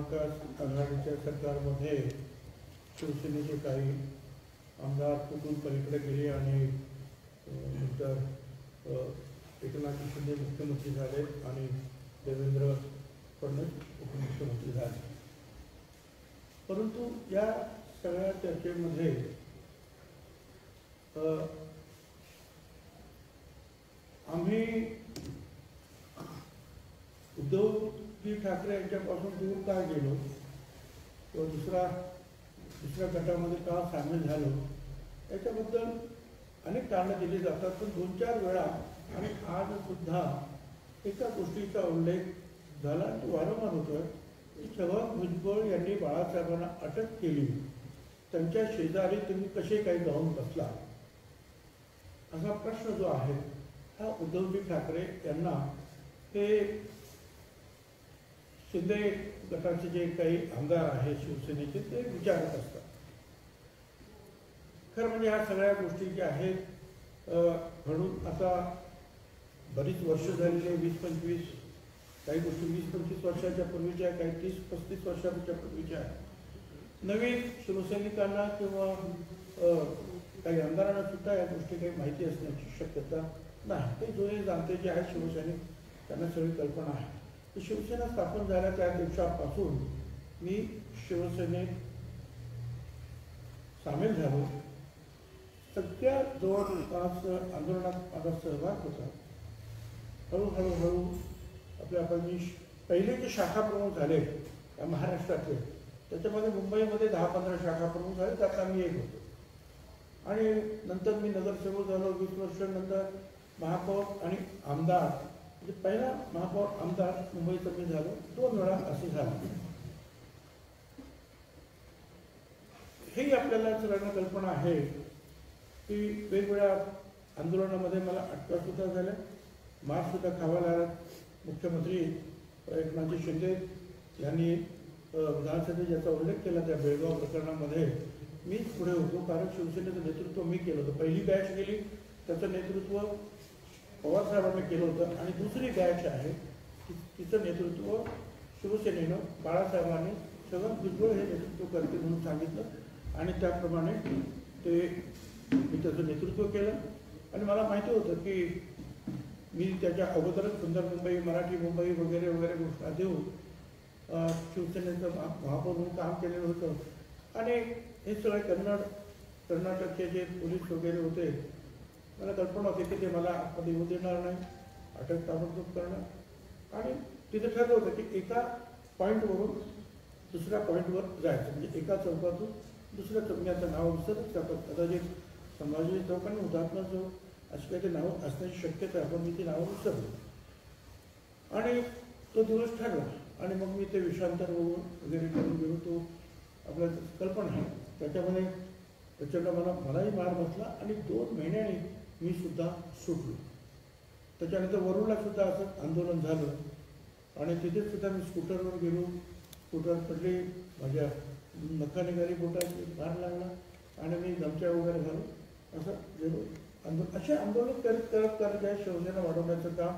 महाविकास आघाडीच्या सरकारमध्ये शिवसेनेचे काही आमदार कुठून पलीकडे गेले आणि नंतर एकनाथ शिंदे मुख्यमंत्री झाले आणि देवेंद्र फडणवीस उपमुख्यमंत्री झाले. परंतु या सगळ्या चर्चेमध्ये आम्ही उद्धवजी ठाकरे यांच्यापासून दूर का गेलो किंवा दुसऱ्या गटामध्ये का सामील झालो याच्याबद्दल अनेक कारणं दिली जातात. पण 2-4 वेळा आणि आज सुद्धा एका गोष्टीचा उल्लेख झाला तो वारंवार होतोय की छगन भुजबळ यांनी बाळासाहेबांना अटक केली, त्यांच्या शेजारी तुम्ही कसे काही जाऊन बसला, असा प्रश्न जो आहे हा उद्धवजी ठाकरे यांना हे शिंदे गटाचे जे काही आमदार आहेत शिवसेनेचे ते विचारत असतात. खरं म्हणजे ह्या सगळ्या गोष्टी ज्या आहेत घडून आता बरीच वर्ष झालेली आहे, 20-25 काही गोष्टी 20-25 वर्षाच्या पूर्वीच्या, काही 30-35 वर्षाच्या पूर्वीच्या. नवीन शिवसैनिकांना किंवा काही आमदारांना सुद्धा या गोष्टी काही माहिती असण्याची शक्यता नाही. ते जुने जाणते जे आहेत शिवसैनिक त्यांना सगळी कल्पना आहे. शिवसेना स्थापन झाल्या त्या दिवसापासून मी शिवसेनेत सामील झालो. सगळ्या जवळपास आंदोलनात माझा सहभाग होता. हळूहळू आपल्या आपण पहिले जे शाखा प्रमुख झाले महाराष्ट्रातले त्याच्यामध्ये मुंबईमध्ये 10-15 शाखा प्रमुख झाले, त्यात मी एक होतो. आणि नंतर मी नगरसेवक झालो. 20 वर्षांनंतर महापौर आणि आमदार, म्हणजे पहिला महापौर आमदार मुंबईचा मी झालो. 2 वेळा असं झालं. हेही आपल्याला सगळ्यांना कल्पना आहे की वेगवेगळ्या आंदोलनामध्ये मला अटका सुद्धा झाल्या, मार सुद्धा खावा लागला. मुख्यमंत्री एकनाथ शिंदे यांनी विधानसभेत ज्याचा उल्लेख केला त्या बेळगाव प्रकरणामध्ये मीच पुढे होतो, कारण शिवसेनेचं नेतृत्व मी केलं होतं. पहिली बॅच गेली त्याचं नेतृत्व पवारसाहेबांनी केलं होतं आणि दुसरी बॅच आहे तिचं नेतृत्व शिवसेनेनं बाळासाहेबांनी छगन भुजबळ हे नेतृत्व करते म्हणून सांगितलं आणि त्याप्रमाणे ते मी त्याचं नेतृत्व केलं. आणि मला माहिती होतं की मी त्याच्या अगोदरच सुंदर मुंबई, मराठी मुंबई वगैरे वगैरे घोषणा देऊन शिवसेनेचं महापौर म्हणून काम केलेलं होतं. आणि हे सगळे कर्नाटकचे जे पोलीस वगैरे होते मला कल्पना होती की ते मला आतमध्ये येऊ देणार नाही, अटक ताबडतोब करणार. आणि तिथे ठरलं होतं की एका पॉईंटवरून दुसऱ्या पॉईंटवर जायचं, म्हणजे एका चौकातून दुसऱ्या चौकाचं नाव विसरत जातात. कदाचित संभाजी चौक आणि हुतात्मा चौक अशी काही ते नावं असण्याची शक्यता आहे, पण मी ती नावं विसरलो. आणि तो दिवस ठरला आणि मग मी ते विषांतर होऊन वगैरे करून गेलो. तो आपल्याला कल्पना आहे. त्याच्यामध्ये प्रचंड मलाही मार बसला आणि 2 महिन्यांनी मी सुद्धा सुटलो. त्याच्यानंतर वरुडला सुद्धा असं आंदोलन झालं आणि तिथे सुद्धा मी स्कूटरवर गेलो. स्कूटर पडली, माझ्या नखा निघाली, बोटाची मार लागला आणि मी गमच्या वगैरे झालो. असं गेलो असे आंदोलन करत या शिवसेना वाढवण्याचं काम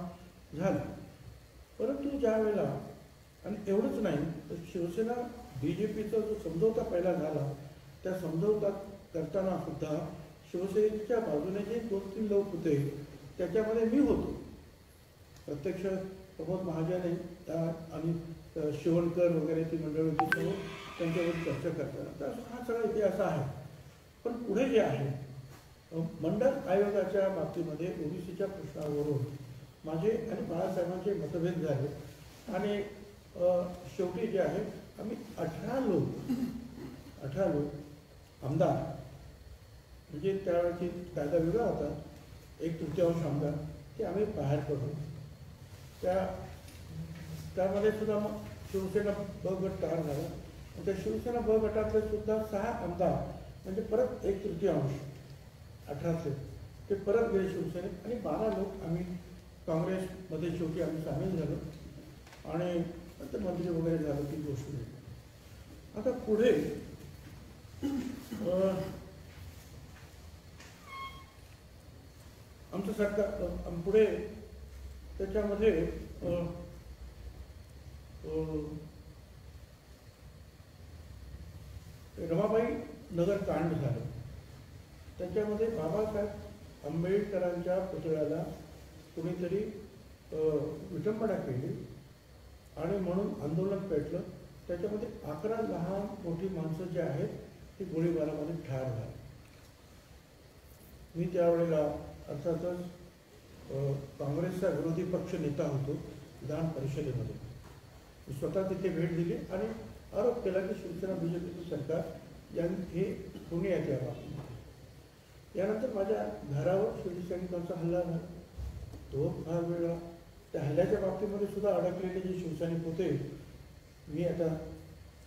झालं. परंतु ज्या वेळेला आणि एवढंच नाही तर शिवसेना BJPचा जो समझोता पहिला झाला त्या समझोता करताना सुद्धा शिवसेनेच्या बाजूने जे 2-3 लोक होते त्याच्यामध्ये मी होतो. प्रत्यक्ष प्रमोद महाजन आणि शिवणकर वगैरे ती मंडळी होती, समोर त्यांच्यावर चर्चा करताना. तर हा सगळा इतिहास आहे. पण पुढे जे आहे मंडल आयोगाच्या बाबतीमध्ये OBCच्या प्रश्नावरून माझे आणि बाळासाहेबांचे मतभेद झाले आणि शेवटी जे आहे आम्ही 18 लोक आमदार, म्हणजे त्यावेळेची कायदा वेगळा होता, 1/3 आमदार, ते आम्ही बाहेर पडलो. त्यामध्ये सुद्धा मग शिवसेना ब गट तयार झाला. त्या शिवसेना ब गटातले सुद्धा 6 आमदार, म्हणजे परत 1/3 18 ते परत गेले शिवसेनेत आणि 12 लोक आम्ही काँग्रेसमध्ये शेवटी आम्ही सामील झालो आणि नंतर मंत्री वगैरे झालं ती गोष्ट नाही. आता पुढे आमचं सरकार पुढे त्याच्यामध्ये रमाबाई नगर कांड झालं. त्याच्यामध्ये बाबासाहेब आंबेडकरांच्या पुतळ्याला कुणीतरी विटंबना केली आणि म्हणून आंदोलन पेटलं. त्याच्यामध्ये 11 लहान मोठी माणसं जी आहेत ती गोळीबारामध्ये ठार झाली. मी त्यावेळेला अर्थातच काँग्रेसचा विरोधी पक्ष नेता होतो विधान परिषदेमध्ये. मी स्वतः तिथे भेट दिली आणि आरोप केला की शिवसेना बीजेपीचं सरकार हे कोणी आहे त्या बाबतीमध्ये. यानंतर माझ्या घरावर शिवसैनिकांचा हल्ला झाला. तो फार वेळा त्या हल्ल्याच्या बाबतीमध्ये सुद्धा अडकलेले जे शिवसैनिक होते, मी आता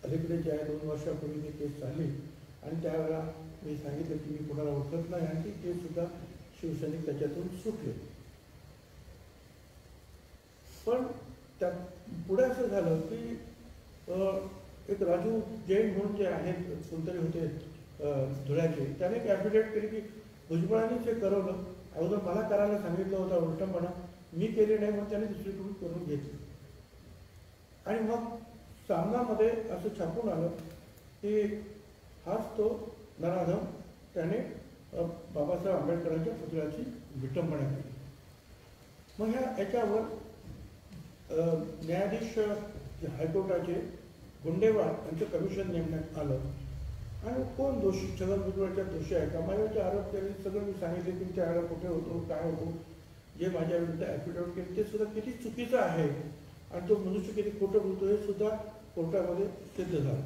अलीकडे जे आहे 2 वर्षापूर्वी ती केस चालली आणि त्यावेळेला मी सांगितलं की मी कोणाला ओळखत नाही आणि ते सुद्धा शिवसैनिक त्याच्यातून सुटले. पण त्या पुढे असं झालं की एक राजू जैन म्हणून जे आहेत कोणतरी होते धुळ्याचे, त्याने एक ॲफिडेविट केली की भुजबळांनीच हे करवलं, अगोदर मला करायला सांगितलं होतं उलटपणा, मी केले नाही म्हणून त्याने दुसरीकडून करून घेतली. आणि मग सामनामध्ये असं छापून आलं की हाच तो नराधम, त्याने बाबासाहेब आंबेडकरांच्या पुतळ्याची विटंबना केली. मग याच्यावर न्यायाधीश हायकोर्टाचे गुंडेवार यांचं कमिशन नेमण्यात आलं. आणि कोण दोषी, छगन भुजबळच्या दोषी आहे का, माझ्यावरचे आरोप केले, सगळं मी सांगितले की त्यावेळेला कुठे होतो, काय होतो, जे माझ्या विरुद्ध ॲफिडेविट केले ते सुद्धा किती चुकीचं आहे आणि तो मनुष्य किती खोटं बोलतो हे सुद्धा कोर्टामध्ये सिद्ध झालं.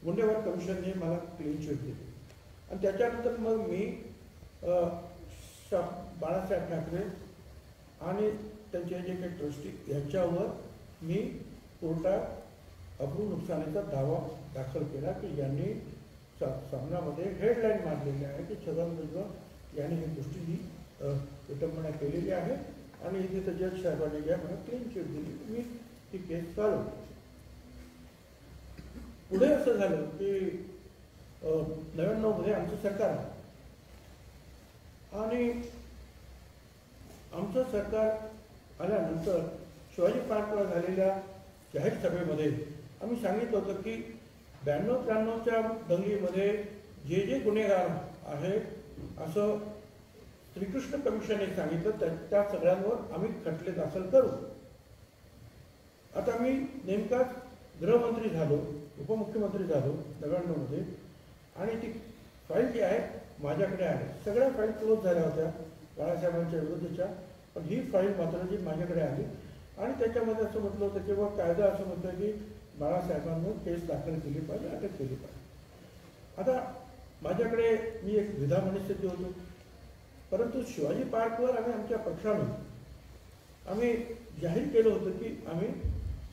गुंडेवार कमिशनने मला क्लीन चिट दिली. आणि त्याच्यानंतर मग मी बाळासाहेब ठाकरे आणि त्यांचे जे काही ट्रस्टी यांच्यावर मी कोर्टात अब्रू नुकसानीचा दावा दाखल केला की यांनी सामनामध्ये हेडलाईन मारलेली आहे की छगन भुजबळ यांनी ही गोष्टी ही विटंबना केलेली आहे आणि इथे जज साहेबांनी ज्या मला क्लीन चिट दिली, मी ती केस चालवली. पुढे असं झालं की 99 मध्ये आमचं सरकार आलं आणि आमचं सरकार आल्यानंतर शिवाजी पार्कला झालेल्या जाहीर सभेमध्ये आम्ही सांगितलं होतं की 92-93च्या दंगलीमध्ये जे जे गुन्हेगार आहेत असं श्रीकृष्ण कमिशनने सांगितलं त्या सगळ्यांवर आम्ही खटले दाखल करू. आता मी नेमकाच गृहमंत्री झालो, उपमुख्यमंत्री झालो 99 मध्ये आणि ती फाईल जी आहे माझ्याकडे आहे. सगळ्या फाईल क्लोज झाल्या होत्या बाळासाहेबांच्या विरुद्धच्या, पण ही फाईल मात्र जी माझ्याकडे आली आणि त्याच्यामध्ये असं म्हटलं होतं किंवा कायदा असं म्हटलं की बाळासाहेबांवर केस दाखल केली पाहिजे, अटक केली पाहिजे. आता माझ्याकडे मी एक विधा मनस्थिती होतो, परंतु शिवाजी पार्कवर आम्ही आमच्या पक्षाने आम्ही जाहीर केलं होतं की आम्ही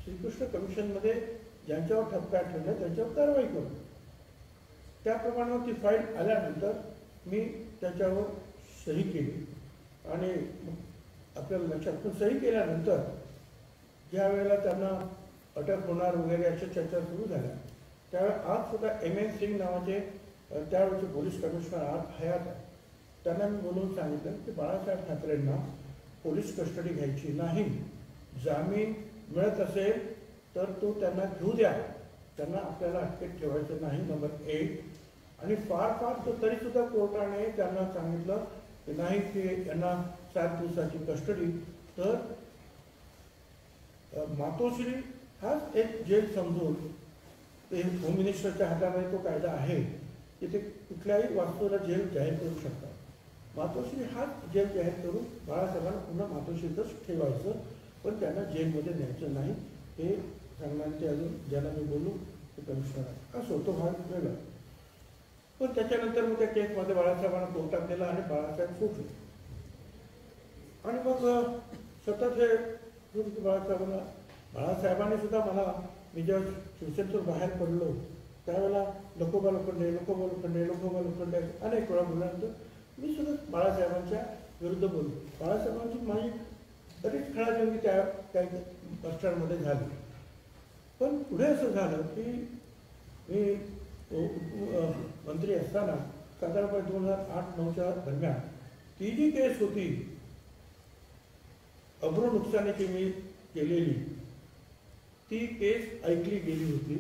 श्रीकृष्ण कमिशनमध्ये ज्यांच्यावर ठपका ठेवला त्यांच्यावर कारवाई करू. त्याप्रमाणे ती फाईल आल्यानंतर मी त्याच्यावर सही केली आणि आपल्याला लक्षात, पण सही केल्यानंतर ज्या वेळेला त्यांना अटक होणार वगैरे अशा चर्चा सुरू झाल्या त्यावेळेला आज सुद्धा M.N. सिंग नावाचे त्यावेळेचे पोलीस कमिशनर आज हयात आहे, त्यांना मी बोलून सांगितलं की बाळासाहेब ठाकरेंना पोलीस कस्टडी घ्यायची नाही, जामीन मिळत असेल तर तो त्यांना घेऊ द्या, त्यांना आपल्याला अटकेत ठेवायचं नाही, नंबर 1. आणि फार तरीसुद्धा कोर्टाने त्यांना सांगितलं की नाही की यांना 7 दिवसाची कस्टडी. तर मातोश्री हाच एक जेल समजून ते होम मिनिस्टरच्या हातामध्ये तो कायदा आहे की ते कुठल्याही वास्तूला जेल जाहीर करू शकतात. मातोश्री हाच जेल जाहीर करून बाळासाहेबांना पुन्हा मातोश्रीतच ठेवायचं, पण त्यांना जेलमध्ये न्यायचं नाही हे सांगण्याचे अजून ज्यांना मी बोलू ते कमिशनर आहे. असो तो भाग वेगळा. पण त्याच्यानंतर मग त्या केसमध्ये बाळासाहेबांना कोर्टात नेला आणि बाळासाहेब सुटले. आणि मग सतत हे बाळासाहेबांनी सुद्धा मला, मी जेव्हा शिवसेनेतून बाहेर पडलो त्यावेळेला लोकोबा लोखंडे अनेक वेळा बोलल्यानंतर मी सुद्धा बाळासाहेबांच्या विरुद्ध बोललो. बाळासाहेबांची माझी बरीच खळाजंगी त्या काही बसस्टँडमध्ये झाली. पण पुढे असं झालं की मी मंत्री असताना साधारणपणे 2008-09च्या दरम्यान ती जी केस होती अब्रू नुकसानीची मी केलेली, ती केस ऐकली गेली होती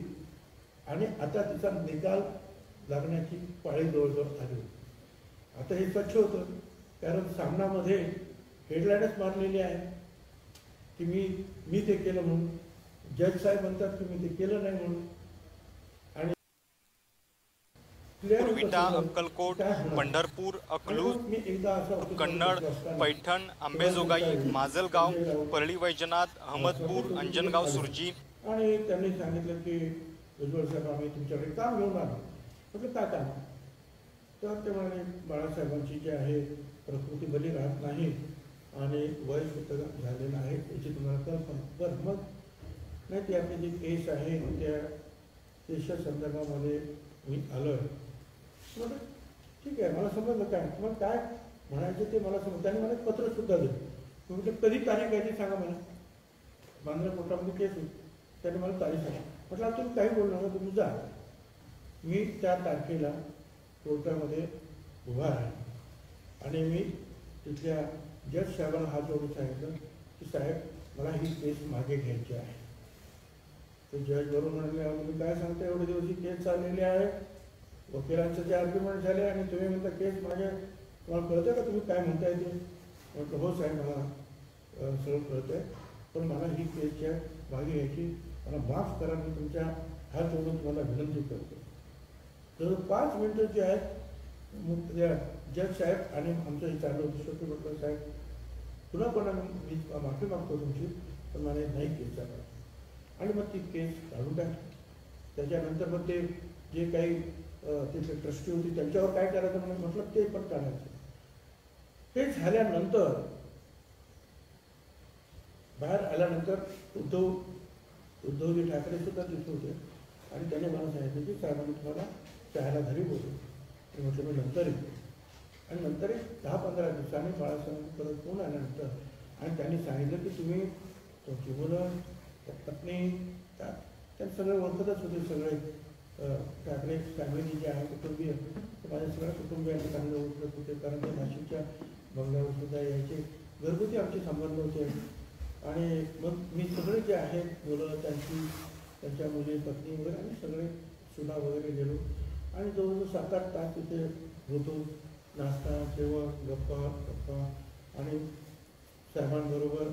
आणि आता तिचा निकाल लागण्याची पाळी जवळजवळ आली. आता हे स्वच्छ होतं, कारण सामनामध्ये हेडलाईनच मारलेली आहे की मी ते केलं म्हणून. जज साहेब म्हणतात की मी ते केलं नाही म्हणून. आणि विटा, अक्कलकोट, पंढरपूर, अकलूज, कन्नड, पैठण, अंबेजोगाई, माजलगाव, परळी वैजनाथ, अहमदपूर, अंजनगाव, सुरजी. आणि त्यांनी सांगितलं की उज्ज्वल साहेब आम्ही तुमच्याकडे काम घेऊन आलो. म्हटलं काय काम? तर ते म्हणाले बाळासाहेबांची जी आहे प्रकृती बरी राहत नाही आणि वय सुद्धा झालेलं आहे याची तुम्हाला कल्पना. बरं मग नाही, ती आपली जी केस आहे त्या केसच्या संदर्भामध्ये मी आलो आहे. म्हटलं ठीक आहे, मला समजलं काय मग काय म्हणायचं ते मला समजलं. त्यांनी मला पत्रसुद्धा दिलं. म्हटलं कधी तारीख आहे ती सांगा मला. बांद्रा कोर्टामध्ये केस होती, त्यांनी मला तारीख सांगा. म्हटलं तुम्ही काही बोलणार ना, तुम्ही जा. मी त्या तारखेला कोर्टामध्ये उभा आहे आणि मी तिथल्या जज साहेबांना हात जोडून सांगितलं की साहेब मला ही केस मागे घ्यायची आहे. ते जज वरून म्हणाले तुम्ही काय सांगता, एवढे दिवस ही केस चाललेली आहे, वकिलांचं जे आर्ग्युमेंट झाले आणि तुम्ही म्हणता केस मागे, तुम्हाला कळतं का तुम्ही काय म्हणताय ते? म्हटलं हो साहेब मला सगळं कळतं आहे, पण मला ही केसच्या मागे घ्यायची, मला माफ करा, मी तुमच्या हात जोडून तुम्हाला विनंती करतो. तर 5 मिनटं जे आहेत जज साहेब आणि आमचं हे चालू होतं शेवटी म्हटलं साहेब पुन्हा कोणाला मी माफी मागतो तुमची, पण मला नाही केस चालू. आणि मग ती केस काढून टाकली. त्याच्यानंतर मग ते जे काही तिथे ट्रस्टी होती त्यांच्यावर काय करायचं म्हणून म्हटलं ते पण काढायचं. हे झाल्यानंतर बाहेर आल्यानंतर उद्धवजी ठाकरे सुद्धा तिथे होते आणि त्याने मला सांगितलं की साहेबांनी तुम्हाला चहाला घरी बोलू. म्हटलं मी नंतर येतो. आणि नंतर 10-15 दिवसांनी बाळासाहेबांनी परत फोन आल्यानंतर आणि त्यांनी सांगितलं की तुम्ही तुमची मुलं, पत्नी, त्या सगळे ओळखतच होते. सगळे ठाकरे फॅमिली जे आहे कुटुंबीय, माझ्या सगळ्या कुटुंबियांना चांगलं ओळखत होते, कारण ते नाशिकच्या बंगल्यावर सुद्धा यायचे. घरगुती आमचे संबंध होते. आणि मग मी सगळे जे आहेत मुलं, त्यांच्या मुली, पत्नी वगैरे आम्ही सगळे सुना वगैरे गेलो आणि जवळजवळ 7-8 तास तिथे होतो. नाश्ता, जेवण, गप्पा आणि साहेबांबरोबर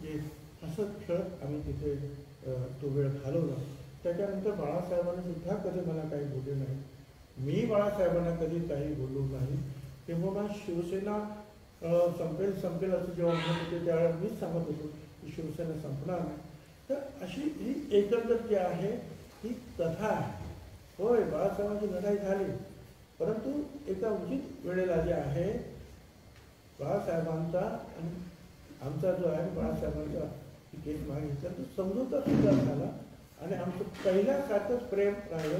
जे हसत खेळत आम्ही तिथे तो वेळ घालवला. त्याच्यानंतर बाळासाहेबांनी सुद्धा कधी मला काही बोलले नाही, मी बाळासाहेबांना कधी काही बोललो नाही. तेव्हा शिवसेना संपेल असं जेव्हा म्हणत होते त्यावेळेला मीच सांगत होतो की शिवसेना संपणार नाही. तर अशी ही एकंदर जी आहे ही कथा आहे. होय, बाळासाहेबांची लढाई झाली, परंतु एका उचित वेळेला जे आहे बाळासाहेबांचा आणि आमचा जो आहे बाळासाहेबांचा केस मागितला तो समजूता सुद्धा झाला आणि आमचं पहिल्यासारखंच प्रेम राहिलं.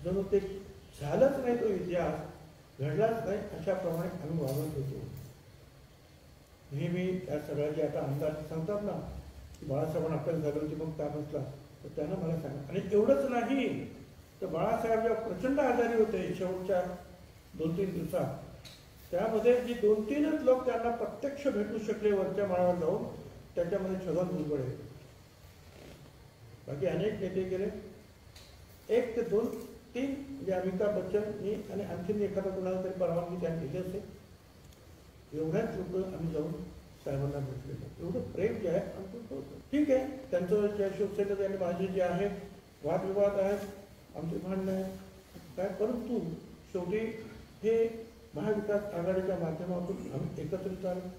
जणू ते झालंच नाही, तो इतिहास घडलाच नाही अशाप्रमाणे आम्ही वागत होतो. नेहमी त्या सगळ्याचे आता आमदार सांगतात ना की बाळासाहेबांना अटक झाली होती मग का बसला, तर त्यानं मला सांगा. आणि एवढंच नाही तर बाळासाहेब जेव्हा प्रचंड आजारी होते शेवटच्या 2-3 दिवसात, त्यामध्ये जी 2-3च लोक त्यांना प्रत्यक्ष भेटू शकले वरच्या माळावर जाऊन, त्याच्यामध्ये छगन भुजबळ, बाकी अनेक नेते गेले. 1 ते 2-3 म्हणजे अमिताभ बच्चन, मी आणि आणखीन एखादा कोणाला तरी परवानगी त्यांनी दिली असेल. एवढ्याच लोक आम्ही जाऊन साहेबांना भेटले. एवढं प्रेम जे आहे आमचं. ठीक आहे, त्यांचं ज्या शिवसेनेचं आणि माझे जे आहे वादविवाद आहेत, आमचे भांडणं आहे काय, परंतु शेवटी हे महाविकास आघाडीच्या माध्यमातून आम्ही एकत्रित आलो.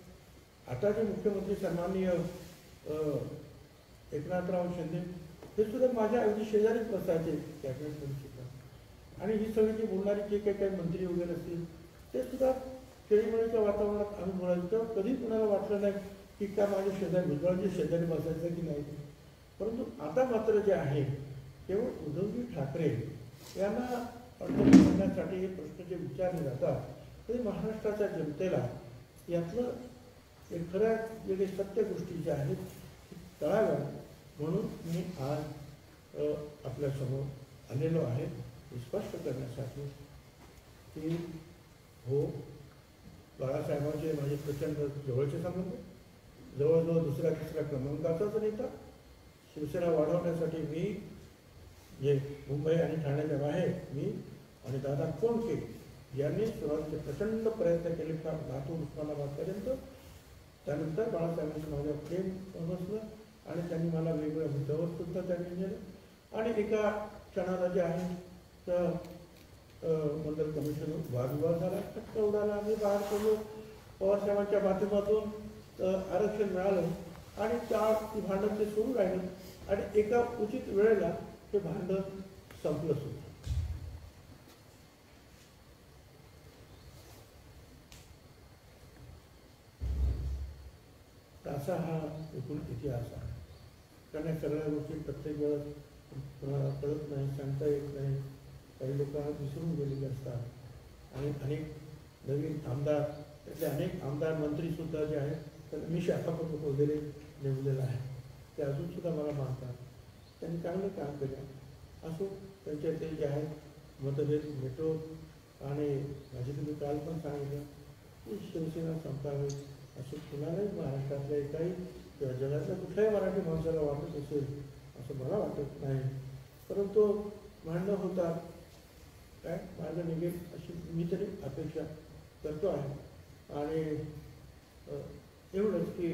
आता जे मुख्यमंत्री सन्माननीय एकनाथराव शिंदे हे सुद्धा माझ्या अगदी शेजारीच बसायचे कॅबिनेट सुद्धा. आणि ही सगळी जी बोलणारी जे काही मंत्री वगैरे असतील ते सुद्धा खेळीमेळीच्या वातावरणात आम्ही बोलायचो. तेव्हा कधी कुणाला वाटलं नाही की का माझ्या शेजारी भुजबळांच्या शेजारी बसायचं की नाही. परंतु आता मात्र जे आहे केवळ उद्धवजी ठाकरे यांना अडचणी करण्यासाठी हे प्रश्न जे विचारले जातात तरी महाराष्ट्राच्या जनतेला यातलं एक खऱ्या जे सत्य गोष्टी ज्या आहेत कळाव्या म्हणून मी आज आपल्यासमोर आलेलो आहे स्पष्ट करण्यासाठी की हो, बाळासाहेबांचे माझे प्रचंड जवळचे संबंध, जवळजवळ 2ऱ्या-3ऱ्या क्रमांकाचाच नेता. शिवसेना वाढवण्यासाठी मी जे मुंबई आणि ठाण्याच्या बाहेर मी आणि दादा कोंडके यांनी सुरुवातीचे प्रचंड प्रयत्न केले फार लातूर उस्मानाबादपर्यंत. त्यानंतर बाळासाहेबांचं माझ्या प्रेम बसलं आणि त्यांनी मला वेगवेगळ्या मुद्द्यावर सुद्धा त्यांनी नेलं आणि एका क्षणाला जे आहे तर मंडल कमिशन वादविवाद झाला, फटका उडाला, आम्ही बाहेर पडलो. पवारसाहेबांच्या माध्यमातून आरक्षण मिळालं आणि ती भांडण ते सुरू राहिलं आणि एका उचित वेळेला ते भांडण संपलं सुद्धा. असा हा एकूण इतिहास आहे. कारण या सगळ्या गोष्टी प्रत्येक वेळेस कोणाला कळत नाही, सांगता येत नाही. काही लोकांना विसरून गेलेले असतात आणि अनेक नवीन आमदार, त्यातले अनेक आमदार मंत्रीसुद्धा जे आहेत त्यांना मी शाखाप्रमुख वगैरे नेमलेलं आहे, ते अजूनसुद्धा मला मानतात. त्यांनी चांगलं काम केलं असो. त्यांच्या ते जे आहेत मतभेद मिटो आणि माझे तुम्ही काल पण सांगितलं की शिवसेना संपावी असं कुणालाही महाराष्ट्रातल्या एकाही किंवा जगातल्या कुठल्याही मराठी माणसाला वाटत असेल असं मला वाटत नाही. परंतु भांडणं होतात, काय मार्ग निघेल अशी मी तरी अपेक्षा करतो आहे. आणि एवढंच की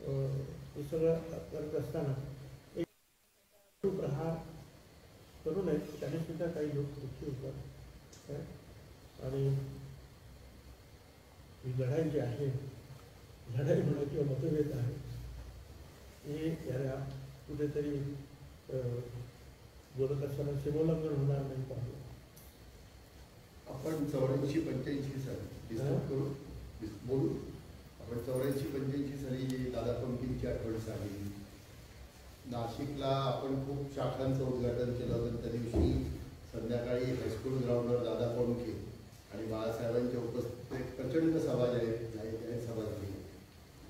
हे सगळं करत असताना एक प्रहार करू नये, त्याने सुद्धा काही लोक दुःखी होतात. आणि ही लढाई जी आहे, लढाई म्हणा किंवा मतभेद आहे, हे याला कुठेतरी बोलत असताना सीमोल्लंघन होणार नाही पाहिजे. आपण 84-85 साली डिस्कस करू बोलू. आपण 84-85 साली दादा कोंडकेंची आठवण झाली. नाशिकला आपण खूप शाखांचं उद्घाटन केलं होतं. त्या दिवशी संध्याकाळी हायस्कूल ग्राउंडवर दादा कोंडके आणि बाळासाहेबांच्या उपस्थितीत प्रचंड सभा जाहीर सभा झाली.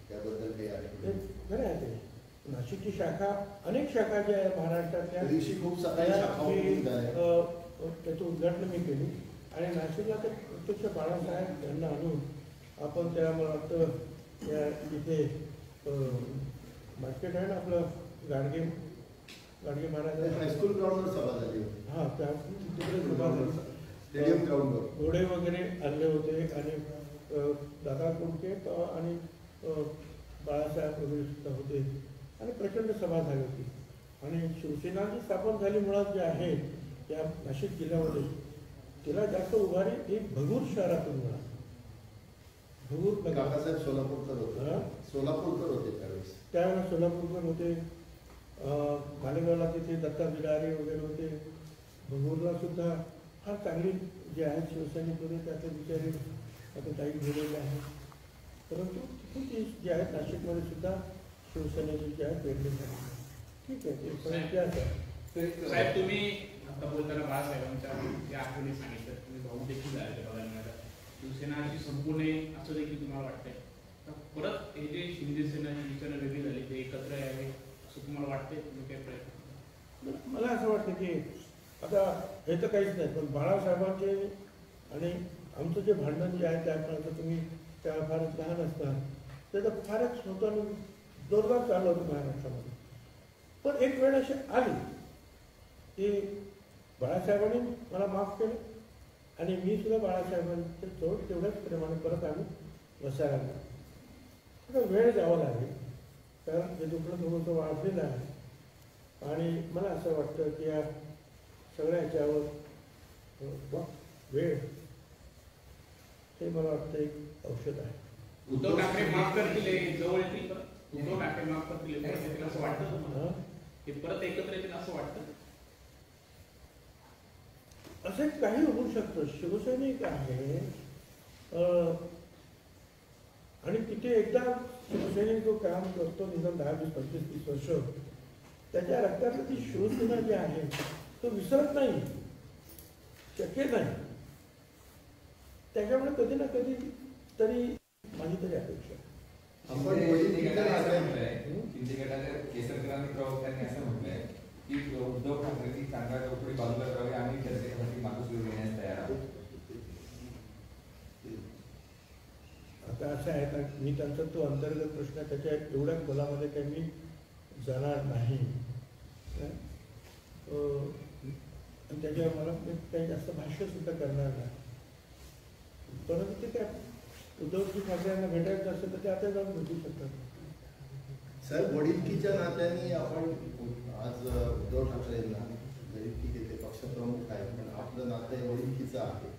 त्याबद्दल काही आठवण? खरं आहे ते. नाशिकची शाखा, अनेक शाखा ज्या आहे महाराष्ट्रातल्या, दिवशी खूप सकाळी त्याचं उद्घाटन मी केली आणि नाशिकला ते प्रत्यक्ष बाळासाहेब यांना आणून आपण त्या मला वाटतं या इथे मार्केट आहे ना आपलं गाडगे महाराज हायस्कूल ग्राउंडवर सभा झाली होती. हां, त्या तिकडे सभा झाली. स्टेडियम ग्राउंडवर घोडे वगैरे आणले होते आणि दादा कोंडके आणि बाळासाहेब वगैरे सुद्धा होते आणि प्रचंड सभा झाली होती. आणि शिवसेना जी स्थापन झाली मुळात जे आहे त्या नाशिक जिल्ह्यामध्ये, तिला जास्त उभारी ही भगूर शहरातून मिळाली. भगूर काकासाहेब सोलापूरकर होते. सोलापूरकर होते त्यावेळेला सोलापूरकर होते. मालेगावला तिथे दत्ता बिडारे वगैरे होते. भगूरला सुद्धा फार चांगली जे आहेत शिवसैनिक होते, त्याचे विचारे आता काही गेलेले आहेत. परंतु तिथे जे आहेत नाशिकमध्ये सुद्धा शिवसेनेचे जे आहेत वेगळे झाले. ठीक आहे, ते पण इतिहास आहे. साहेब, तुम्ही आता बोलताना बाळासाहेबांच्या ज्या आठवणी सांगितलं, तुम्ही भाऊ देखील झाले बघायला मिळाला. शिवसेना अशी संपूर्ण असं देखील तुम्हाला वाटतंय परत हे जे शिंदे सेना शिवसेना वेगळी झाली ते एकत्र यावे असं तुम्हाला वाटतंय? तुम्ही काय प्रयत्न? मला असं वाटतं की आता हे तर काहीच नाही, पण बाळासाहेबांचे आणि आमचं जे भांडण जे आहे त्यापर्यंत तुम्ही त्या फारच लहान असतात, त्याचं फारच स्वतःला जोरदार चाललं होतं महाराष्ट्रामध्ये. पण एक वेळ अशी आली की बाळासाहेबांनी मला माफ केलं आणि मी सुद्धा बाळासाहेबांच्या जवळ तेवढ्याच प्रमाणे परत आम्ही बसायला लागलो. आता वेळ द्यावा लागेल, कारण हे दुखणं थोडंसं वाढलेलं आहे आणि मला असं वाटतं की या सगळ्या ह्याच्यावर वेळ हे मला वाटतं एक औषध आहे. उद्धव ठाकरे माफ करतील, जवळ येतील परत. उद्धव ठाकरे माफ करतील असं वाटतं तुम्हाला? हे परत एकत्र येतील असं वाटतं? असं काही होऊ शकतं. शिवसैनिक आहे आणि तिथे एकदा शिवसैनिक जो काम करतो निदान 10, 20, 25, 30 वर्ष, त्याच्या रक्तातली ती शिवसेना जी आहे तो विसरत नाही, शक्य नाही. त्याच्यामुळे कधी ना कधी तरी माझी तरी अपेक्षा आहे. आपण शिंदे गटाच्या केसरकरांनी प्रवक्त्यांनी असं म्हटलंय की उद्धव ठाकरेंनी चांगल्या चौकडी बाजूला करावी, आम्ही चर्चेसाठी मागून घेण्यास तयार आहोत. आता असं आहे का, मी त्यांचा तो अंतर्गत प्रश्न त्याच्या एवढ्या खोलामध्ये काही मी जाणार नाही. आणि त्याच्यावर मला मी काही जास्त भाष्यसुद्धा करणार नाही. परंतु ते काय उद्धवजी ठाकरेंना भेटायचं असेल तर ते आता जाऊन भेटू शकतात. सर, वडीलकीच्या नात्याने आपण आज उद्धव ठाकरेंना, जरी ठीक आहे ते पक्षप्रमुख आहेत, पण आपलं नातं हे वडीलकीचं आहे.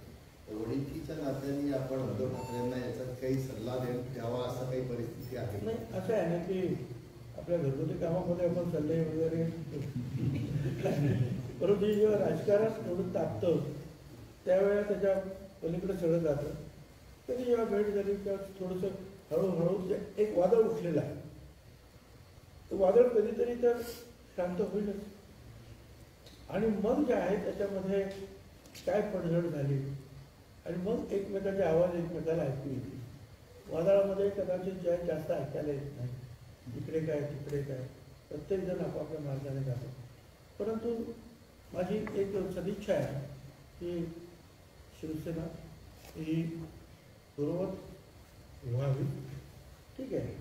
तर वडीलकीच्या नात्याने आपण उद्धव ठाकरेंना याचा काही सल्ला द्यावा असं काही परिस्थिती आहे? नाही, असं आहे ना की आपल्या घरगुती कामामध्ये आपण सल्ले वगैरे परंतु जेव्हा राजकारण थोडं तापतं त्यावेळेला त्याच्या पलीकडे सगळं जातं. कधी जेव्हा भेट झाली तेव्हा थोडंसं हळूहळू एक वादळ उठलेलं आहे. तो वादळ कधीतरी तर शांत होईलच. आणि मग जे आहे त्याच्यामध्ये काय पडझड झाली आणि मग एकमेकांचे आवाज एकमेकाला ऐकू येतील. वादळामध्ये कदाचित जे जास्त ऐकायला येत नाही. इकडे काय तिकडे काय, प्रत्येकजण आपापल्या मार्गाने जातो. परंतु माझी एक सदिच्छा आहे की शिवसेना ही पूर्ववत व्हावी. ठीक आहे,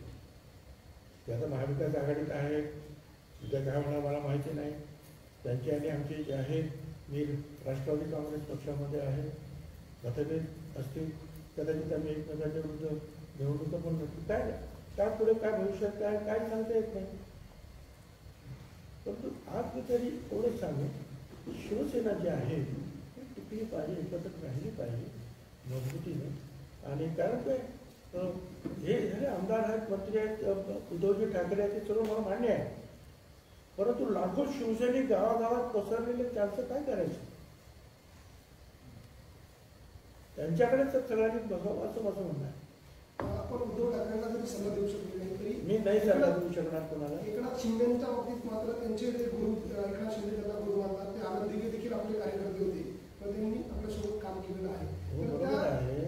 ते आता महाविकास आघाडीत आहे, उद्या काय होणार मला माहिती नाही. त्यांची आणि आमची जे आहे, मी राष्ट्रवादी काँग्रेस पक्षामध्ये आहे, मतभेद असतील कदाचित आम्ही एकमेकांच्या विरुद्ध निवडणुका पण नसतील. काय पुढे काय भविष्यात काय काय सांगता येत नाही. परंतु आज मी तरी एवढंच सांगेन की शिवसेना जी आहे ती टिकली पाहिजे, एकत्र राहिली पाहिजे मजबूतीने. आणि कारण काय हे झाले आमदार आहेत, मंत्री आहेत, उद्धवजी ठाकरे आहेत, ते सर्व मला मान्य आहे. परंतु लाखो शिवसैनिक गावागावात पसरलेले त्यांचं काय करायचं? त्यांच्याकडेच सगळ्यांनी बघावं असं माझं म्हणणं आहे. आपण उद्धव ठाकरेंना जरी सल्ला देऊ शकलो नाही तरी मी नाही सल्ला देऊ शकणार कोणाला. एकनाथ शिंदेच्या बाबतीत मात्र त्यांचे जे गुरु, एकनाथ शिंदे त्यांना गुरु मानतात, ते आनंद दिघे देखील आपले कार्यकर्ते होते, पण त्यांनी आपल्यासोबत काम केलेलं आहे. हो, बरोबर आहे.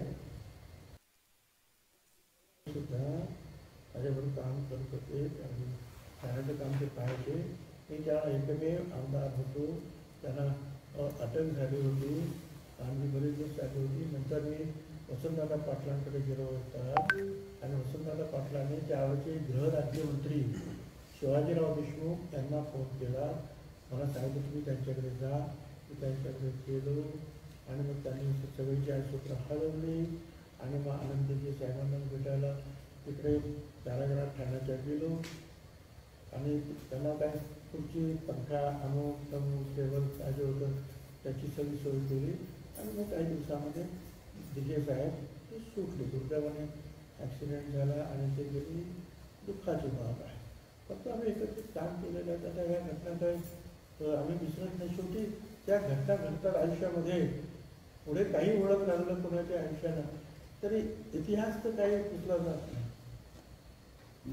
सुद्धा माझ्याबरोबर काम करत होते आणि त्याचं काम ते पाहायचे. मी त्या एकमेव आमदार होतो, त्यांना अटक झाली होती आणि मी बरेच दिवस आली होती. नंतर मी वसंतदादा पाटलांकडे गेलो होता आणि वसंतदादा पाटलांनी त्यावेळेचे गृहराज्यमंत्री शिवाजीराव देशमुख यांना फोन केला. मला सांगितलं तुम्ही त्यांच्याकडे जा. मी त्यांच्याकडे गेलो आणि मग त्यांनी सगळीची सूत्र हलवली आणि मग आनंदजी साहेबांना भेटायला तिकडे कारागृहात ठाण्याच्या गेलो आणि त्यांना काय खुर्ची, पंखा, अमुक तमुक टेबल काय होतं त्याची सगळी सोय केली. आणि मग काही दिवसामध्ये दिघे साहेब ते सुटले. दुर्दैवाने ॲक्सिडेंट झाला आणि ते गेली. दुःखाची बाब आहे. फक्त आम्ही एकत्रित काम केलेलं आहे. आता ह्या घटना काय आम्ही विसरत नाही. शेवटी त्या घटना घडतात आयुष्यामध्ये. पुढे काही ओळख लागलं कोणाच्या आयुष्याला तरी इतिहास तर काही पुसला जात नाही.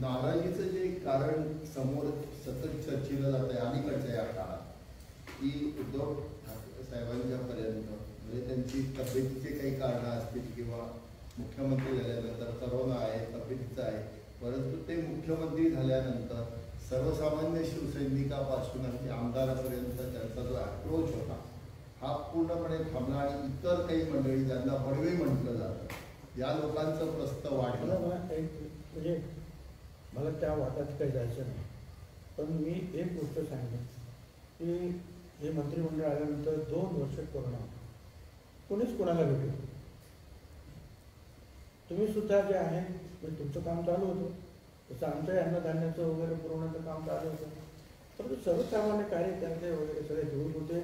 नाराजीचं जे कारण समोर सतत चर्चेलं जात आहे अलीकडच्या या काळात की उद्धव ठाकरे साहेबांच्या पर्यंत म्हणजे त्यांची तब्येतीचे काही कारणं असतील किंवा मुख्यमंत्री झाल्यानंतर करोना आहे, तब्येतीचं आहे, परंतु ते मुख्यमंत्री झाल्यानंतर सर्वसामान्य शिवसैनिकापासून ते आमदारापर्यंत त्यांचा जो अप्रोच होता हा पूर्णपणे थांबला आणि इतर काही मंडळी ज्यांना पडवे म्हटलं जातं या लोकांचं प्रस्त वाढलं. म्हणजे मला त्या वादात काही जायचं नाही. पण मी एक गोष्ट सांगेन की हे मंत्रिमंडळ आल्यानंतर 2 वर्ष कोरोना होता. कोणीच कोणाला भेटू. तुम्ही सुद्धा जे आहे तुमचं काम चालू होतं, तसं आमच्या अन्नधान्याचं वगैरे पुरवण्याचं काम चालू होतं. परंतु सर्वसामान्य कार्यकर्ते वगैरे सगळे दूर होते,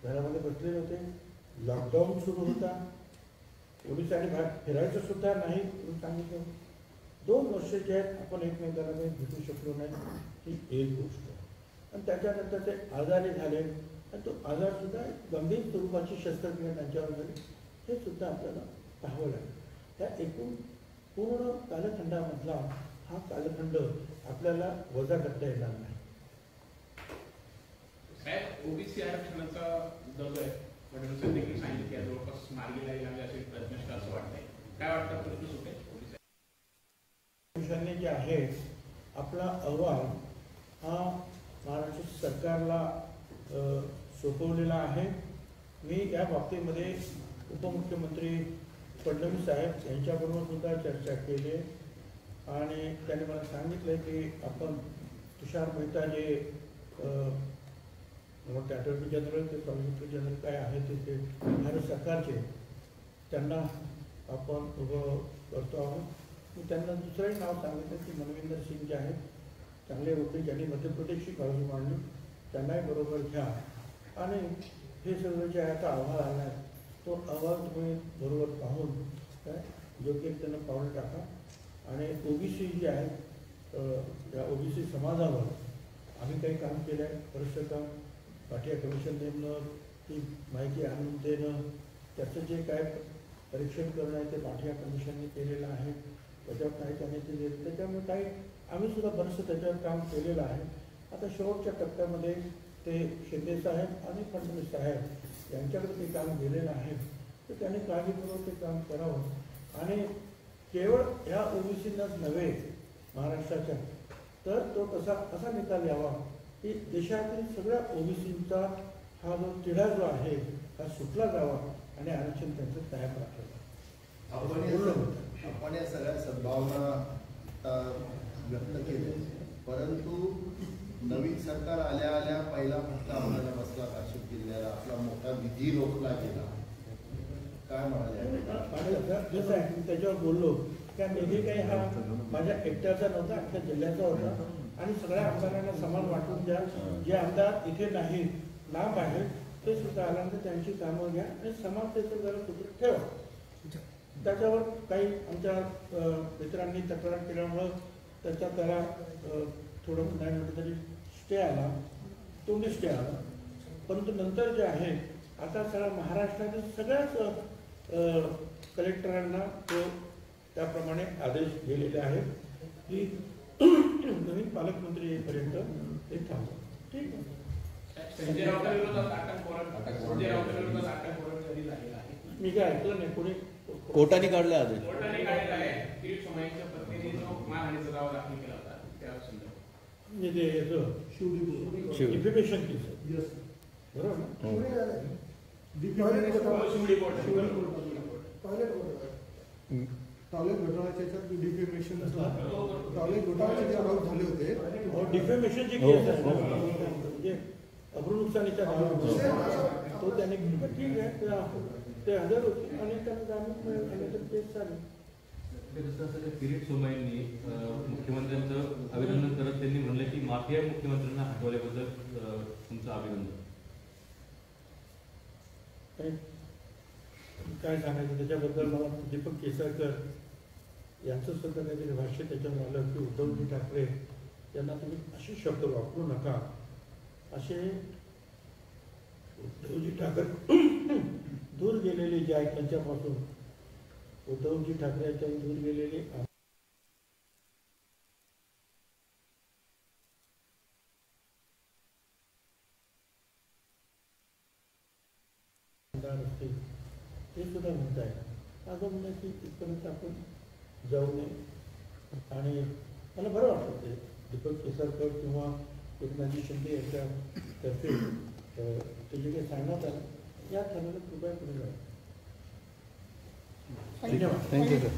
घरामध्ये बसलेले होते. लॉकडाऊन सुरू होता, पोलिसांनी बाहेर फिरायचं सुद्धा नाही म्हणून सांगितलं. 2 वर्ष जे आहेत आपण एकमेकांना काही भेटू शकलो नाही ही एक गोष्ट. आणि त्याच्यानंतर ते आजारी झाले आणि तो आजारसुद्धा गंभीर स्वरूपाची शस्त्रक्रिया त्यांच्यावर झाली. हे सुद्धा आपल्याला पाहावं लागेल. त्या एकूण पूर्ण कालखंडामधला हा कालखंड आपल्याला वजा करता येणार नाही. साहेब, ओबीसी आरक्षणाचा जो आहे फडणवीसांनी देखील सांगितलं की जवळपास मार्गी लागेल असे प्रयत्न असं वाटतंय. काय वाटतं प्रश्न सुटे फडणवीसांनी जे आहे आपला अहवाल हा महाराष्ट्र सरकारला सोपवलेला आहे. मी या बाबतीमध्ये उपमुख्यमंत्री फडणवीस साहेब यांच्याबरोबर सुद्धा चर्चा केली आणि त्यांनी मला सांगितलं की आपण तुषार मेहता जे मग ते अटॉर्नी जनरल ते सॉलिसिटर जनरल काय आहे ते भारत सरकारचे त्यांना आपण उभं करतो आहोत. मी त्यांना दुसरंही नाव सांगितलं की मनविंदर सिंग जे आहेत चांगले वकील ज्यांनी मध्य प्रदेशची बाजू मांडली त्यांनाही बरोबर घ्या आणि हे सगळं जे आहे आता अहवाल आला आहे तो अहवाल तुम्ही बरोबर पाहून काय योग्य त्यांना पाऊल टाका. आणि ओबीसी जी आहेत या ओबीसी समाजावर आम्ही काही काम केलं आहे. बरंचसं काम पाठिया कमिशन नेमणं, ती माहिती आणून देणं, त्याचं जे काय परीक्षण करणं आहे ते पाठिया कमिशनने केलेलं आहे. त्याच्यावर काही त्यांनी ते त्याच्यामुळे काही आम्ही सुद्धा बरंचसं त्याच्यावर काम केलेलं आहे. आता शेवटच्या टप्प्यामध्ये ते शिंदे साहेब आणि फडणवीस साहेब यांच्याकडे ते काम गेलेलं आहे तर त्यांनी काळजीपूर्वक ते काम करावं आणि केवळ ह्या ओबीसींनाच नव्हे महाराष्ट्राच्या तर तो असा निकाल यावा की देशातील सगळ्या ओबीसींचा हा जो तिढा जो आहे हा सुटला जावा आणि आरक्षण त्यांचं कायम राखावं. आपण या सगळ्या सद्भावना व्यक्त केल्या परंतु नवीन सरकार आल्या पहिला फटका आम्हाला बसला नाशिक जिल्ह्याला. आपला मोठा निधी रोखला गेला. काय म्हणाले जसं आहे मी त्याच्यावर बोललो त्या निधी काही हा माझ्या एकट्याचा नव्हता अख्ख्या जिल्ह्याचा होता आणि सगळ्या आमदारांना समान वाटून द्या. जे आमदार इथे नाहीत लांब आहेत ते सुद्धा आल्यानंतर त्यांची कामं घ्या आणि समानतेचं जरा सूत्र ठेवा. त्याच्यावर काही आमच्या मित्रांनी तक्रार केल्यामुळं त्याला थोडं नाही म्हटलं तरी स्टे आला, तोंडी स्टे आला. परंतु नंतर जे आहे आता सगळ्या महाराष्ट्रातील सगळ्याच कलेक्टरांना तो त्याप्रमाणे आदेश दिलेले आहेत की नवीन पालकमंत्री येईपर्यंत ते थांबवा. ठीक आहे. संजय राऊतांच्या विरोधात अटक कधी झालेला आहे मी काय ऐकलं नाही कोणी कोर्टाने काढले आदेश. कोर्टाने काढलेला आहे. किरीट सोमय्यांच्या पत्नीने जो मारहाणीचा दावा दाखल केला होता त्या संदर्भात म्हणजे याचं डिफेमेशन केस बरोबर ना. टॉयलेट घोटाळ्याच्या याच्यात डिफेमेशन टॉयलेट घोटाळ्याचे जे आरोप झाले होते डिफेमेशनची केस आहे म्हणजे अब्रुनुकसानीचा दावा तो त्याने ठीक आहे ते हजर होते आणि त्यांना जामीन मिळाल्यानंतर केस चालू. किरीट सोमय्यांनी मुख्यमंत्र्यांचं अभिनंदन करत त्यांनी म्हणलं की माफिया मुख्यमंत्र्यांना हटवल्याबद्दल तुमचं अभिनंदन. काय सांगायचं त्याच्याबद्दल मला दीपक केसरकर यांचं सुद्धा काहीतरी भाष्य त्याच्यावर आलं की उद्धवजी ठाकरे यांना तुम्ही असे शब्द वापरू नका. असे उद्धवजी ठाकरे दूर गेलेले जे आहेत त्यांच्यापासून उद्धवजी ठाकरे यांच्या दूर गेलेले आमदार असतील ते सुद्धा म्हणत आहे. असं म्हणणं की इथपर्यंत आपण जाऊ नये आणि मला बरं वाटतं ते दीपक केसरकर किंवा एकनाथजी शिंदे यांच्यातर्फे ते जे काही सांगण्यात आलं या ठरवलं कृपया पुढे जाऊ. धन्यवाद. Thank you sir.